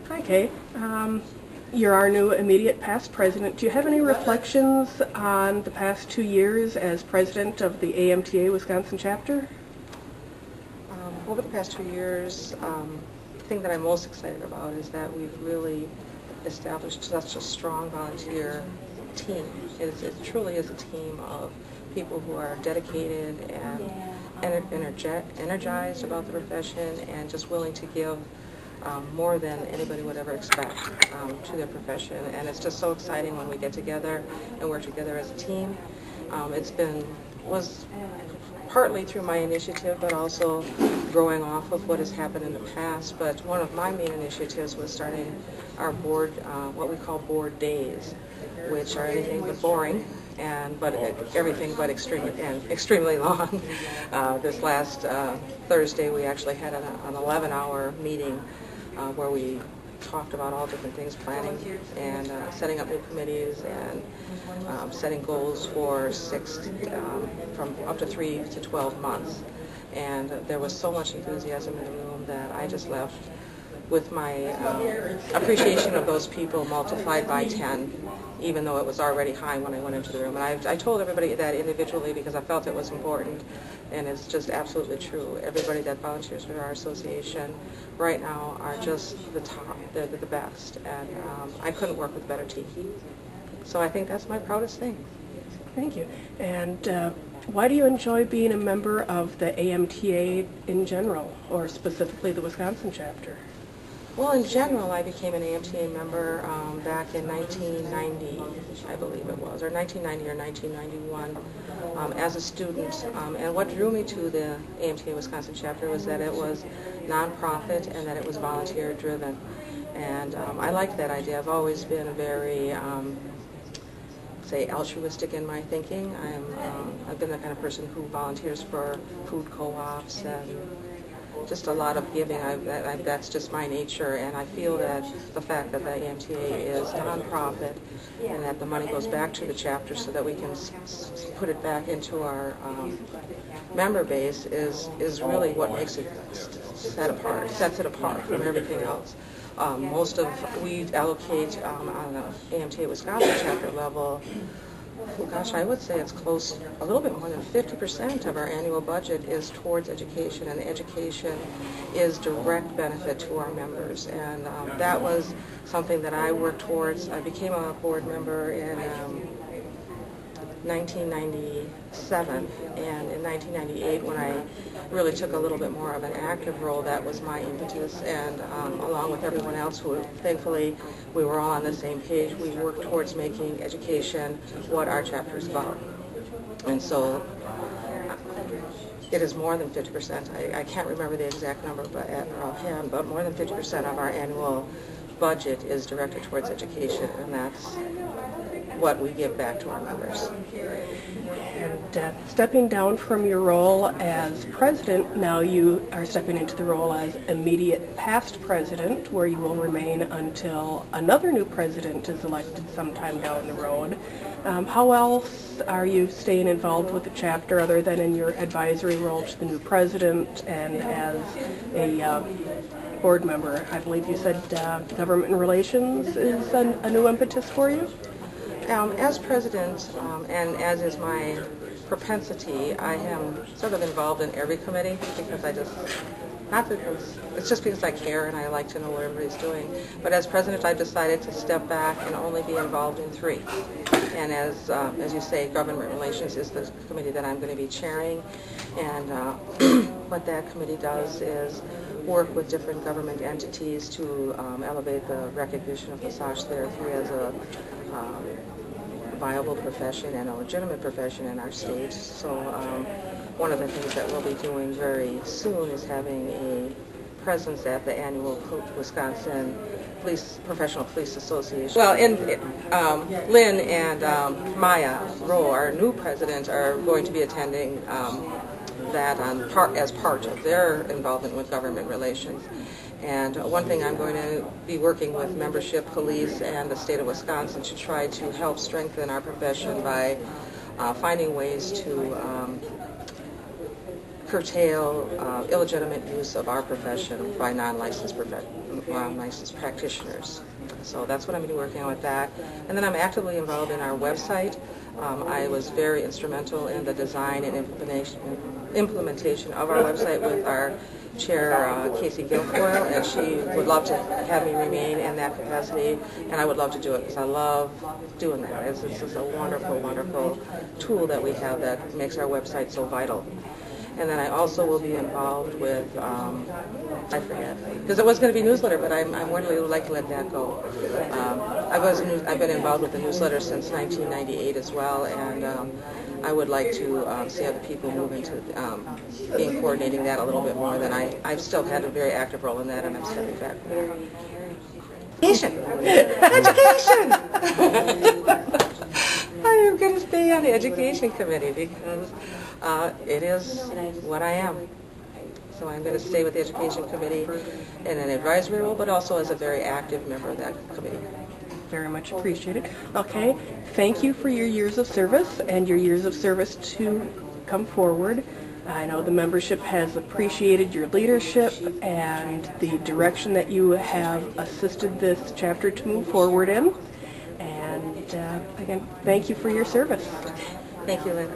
Hi, Kay. You're our new immediate past president. Do you have any reflections on the past 2 years as president of the AMTA Wisconsin chapter? Over the past 2 years, the thing that I'm most excited about is that we've really established such a strong volunteer team. It truly is a team of people who are dedicated and energized about the profession and just willing to give more than anybody would ever expect to their profession. And it's just so exciting when we get together and work together as a team. Was partly through my initiative, but also growing off of what has happened in the past. But one of my main initiatives was starting our board, what we call board days, which are anything but boring, but everything but extremely long. This last Thursday, we actually had an 11-hour meeting where we talked about all different things, planning and setting up new committees and setting goals for from up to 3 to 12 months. And there was so much enthusiasm in the room that I just left with my appreciation of those people multiplied by 10, even though it was already high when I went into the room. And I told everybody that individually because I felt it was important, and it's just absolutely true. Everybody that volunteers for our association right now are just the top. They're the best, and I couldn't work with a better team. So I think that's my proudest thing. Thank you. And why do you enjoy being a member of the AMTA in general, or specifically the Wisconsin chapter? Well, in general, I became an AMTA member back in 1990, I believe it was, or 1990 or 1991, as a student. And what drew me to the AMTA Wisconsin chapter was that it was nonprofit and that it was volunteer-driven. And I liked that idea. I've always been very altruistic in my thinking. I've been the kind of person who volunteers for food co-ops and just a lot of giving. That's just my nature, and I feel that the fact that the AMTA is nonprofit and that the money goes back to the chapter so that we can put it back into our member base is really what makes it sets it apart from everything else. We allocate on the AMTA Wisconsin chapter level, I would say it's close, a little bit more than 50% of our annual budget is towards education, and education is direct benefit to our members. And that was something that I worked towards. I became a board member in 1997, and in 1998, when I really took a little bit more of an active role, that was my impetus, and along with everyone else who, thankfully, we were all on the same page, we worked towards making education what our chapter is about. And so it is more than 50%. I can't remember the exact number offhand, but more than 50% of our annual budget is directed towards education, and that's what we give back to our members. And stepping down from your role as president, now you are stepping into the role as immediate past president, where you will remain until another new president is elected sometime down the road. How else are you staying involved with the chapter other than in your advisory role to the new president and as a board member? I believe you said government relations is a new impetus for you? As president, and as is my propensity, I am sort of involved in every committee because it's just because I care and I like to know what everybody's doing. But as president, I've decided to step back and only be involved in 3. And as you say, government relations is the committee that I'm going to be chairing. And what that committee does is work with different government entities to elevate the recognition of massage therapy as a viable profession and a legitimate profession in our state. So one of the things that we'll be doing very soon is having a presence at the annual Wisconsin Professional Police Association. Well, Lynn and Maya Rowe, our new president, are going to be attending that as part of their involvement with government relations. And one thing I'm going to be working with membership, police, and the state of Wisconsin to try to help strengthen our profession by finding ways to curtail illegitimate use of our profession by non-licensed practitioners. So that's what I'm going to be working on with that. And then I'm actively involved in our website. I was very instrumental in the design and implementation of our website with our chair, Casey Guilfoyle, and she would love to have me remain in that capacity, and I would love to do it because I love doing that. It's just a wonderful, wonderful tool that we have that makes our website so vital. And then I also will be involved with, I forget, because it was going to be newsletter, but I'm really like to let that go. I've been involved with the newsletter since 1998 as well, and I would like to see other people move into being coordinating that a little bit more than I've still had a very active role in that, and I'm stepping back from that. Education! I am going to stay on the education committee because it is what I am. So I'm going to stay with the education committee in an advisory role, but also as a very active member of that committee. Very much appreciated. Okay, thank you for your years of service and your years of service to come forward. I know the membership has appreciated your leadership and the direction that you have assisted this chapter to move forward in. And again, thank you for your service. Thank you, Lynn.